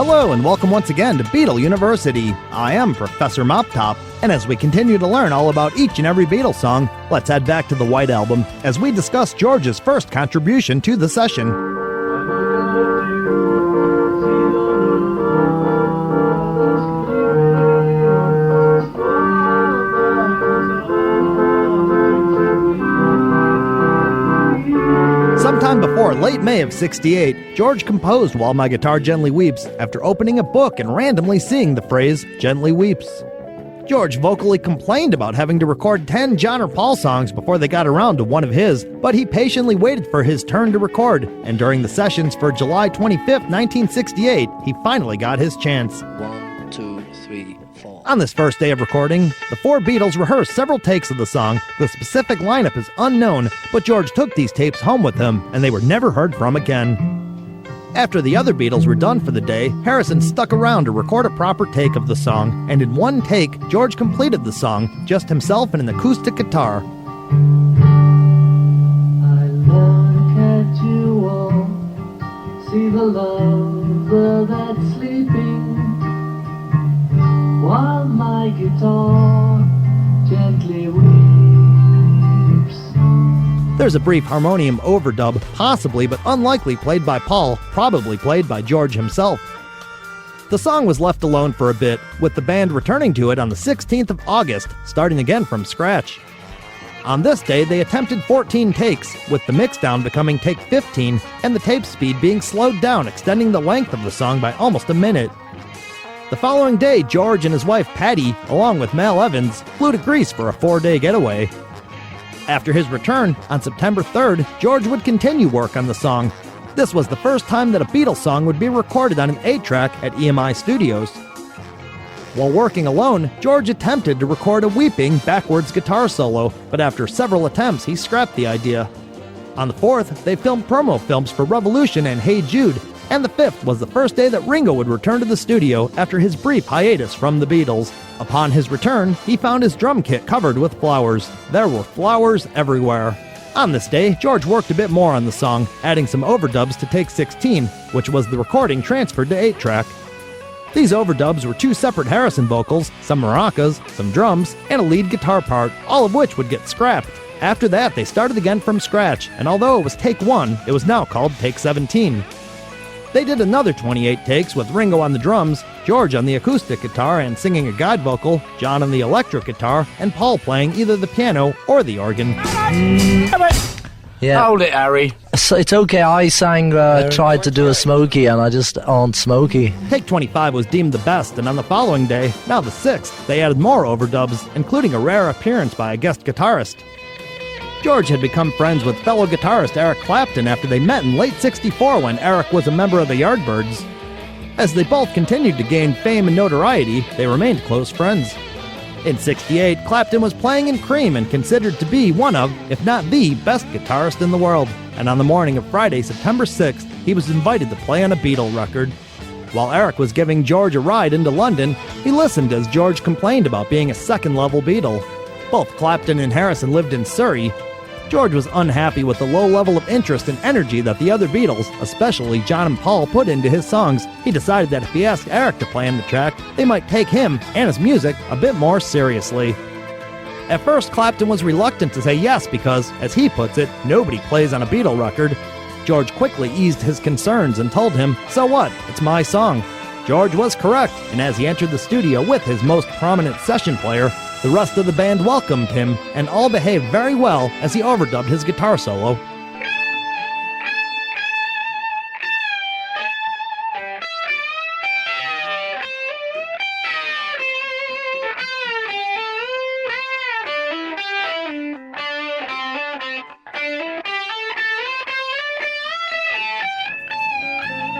Hello and welcome once again to Beatle University. I am Professor Moptop, and as we continue to learn all about each and every Beatles song, let's head back to the White Album as we discuss George's first contribution to the session. Sometime before late May of '68, George composed While My Guitar Gently Weeps after opening a book and randomly seeing the phrase, gently weeps. George vocally complained about having to record 10 John or Paul songs before they got around to one of his, but he patiently waited for his turn to record, and during the sessions for July 25, 1968, he finally got his chance. 1, 2, 3, 4. On this first day of recording, the four Beatles rehearsed several takes of the song. The specific lineup is unknown, but George took these tapes home with him, and they were never heard from again. After the other Beatles were done for the day, Harrison stuck around to record a proper take of the song, and in one take, George completed the song, just himself and an acoustic guitar. I look at you all, see the lover that's sleeping, while my guitar gently weeps. There's a brief harmonium overdub, possibly but unlikely played by Paul, probably played by George himself. The song was left alone for a bit, with the band returning to it on the 16th of August, starting again from scratch. On this day, they attempted 14 takes, with the mixdown becoming take 15 and the tape speed being slowed down, extending the length of the song by almost a minute. The following day, George and his wife Patty, along with Mal Evans, flew to Greece for a 4-day getaway. After his return, on September 3rd, George would continue work on the song. This was the first time that a Beatles song would be recorded on an 8-track at EMI Studios. While working alone, George attempted to record a weeping backwards guitar solo, but after several attempts, he scrapped the idea. On the 4th, they filmed promo films for Revolution and Hey Jude, and the 5th was the first day that Ringo would return to the studio after his brief hiatus from the Beatles. Upon his return, he found his drum kit covered with flowers. There were flowers everywhere. On this day, George worked a bit more on the song, adding some overdubs to take 16, which was the recording transferred to 8-track. These overdubs were 2 separate Harrison vocals, some maracas, some drums, and a lead guitar part, all of which would get scrapped. After that, they started again from scratch, and although it was take 1, it was now called take 17. They did another 28 takes with Ringo on the drums, George on the acoustic guitar and singing a guide vocal, John on the electric guitar, and Paul playing either the piano or the organ. Yeah. Hold it, Harry. So it's okay, I tried to do a Smokey and I just aren't Smokey. Take 25 was deemed the best, and on the following day, now the 6th, they added more overdubs, including a rare appearance by a guest guitarist. George had become friends with fellow guitarist Eric Clapton after they met in late '64 when Eric was a member of the Yardbirds. As they both continued to gain fame and notoriety, they remained close friends. In '68, Clapton was playing in Cream and considered to be one of, if not the, best guitarist in the world, and on the morning of Friday, September 6th, he was invited to play on a Beatle record. While Eric was giving George a ride into London, he listened as George complained about being a second-level Beatle. Both Clapton and Harrison lived in Surrey. George was unhappy with the low level of interest and energy that the other Beatles, especially John and Paul, put into his songs. He decided that if he asked Eric to play on the track, they might take him and his music a bit more seriously. At first, Clapton was reluctant to say yes because, as he puts it, nobody plays on a Beatle record. George quickly eased his concerns and told him, "So what? It's my song." George was correct, and as he entered the studio with his most prominent session player, the rest of the band welcomed him and all behaved very well as he overdubbed his guitar solo.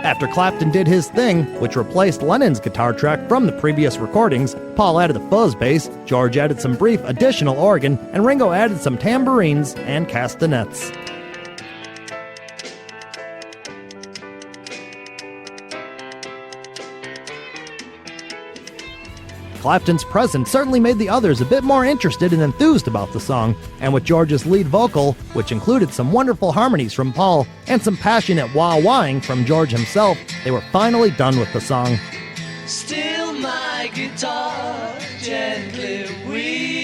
After Clapton did his thing, which replaced Lennon's guitar track from the previous recordings, Paul added a fuzz bass, George added some brief additional organ, and Ringo added some tambourines and castanets. Clapton's presence certainly made the others a bit more interested and enthused about the song, and with George's lead vocal, which included some wonderful harmonies from Paul and some passionate wah-wahing from George himself, they were finally done with the song. Still my guitar gently weeps.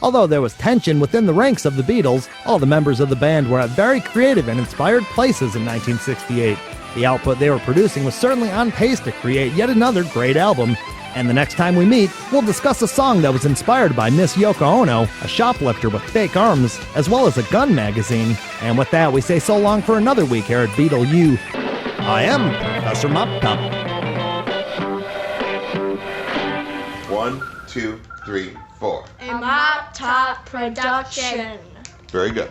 Although there was tension within the ranks of the Beatles, all the members of the band were at very creative and inspired places in 1968. The output they were producing was certainly on pace to create yet another great album. And the next time we meet, we'll discuss a song that was inspired by Miss Yoko Ono, a shoplifter with fake arms, as well as a gun magazine. And with that, we say so long for another week here at Beatle U. I am Professor Moptop. 1, 2, 3, 4. A Moptop production. Very good.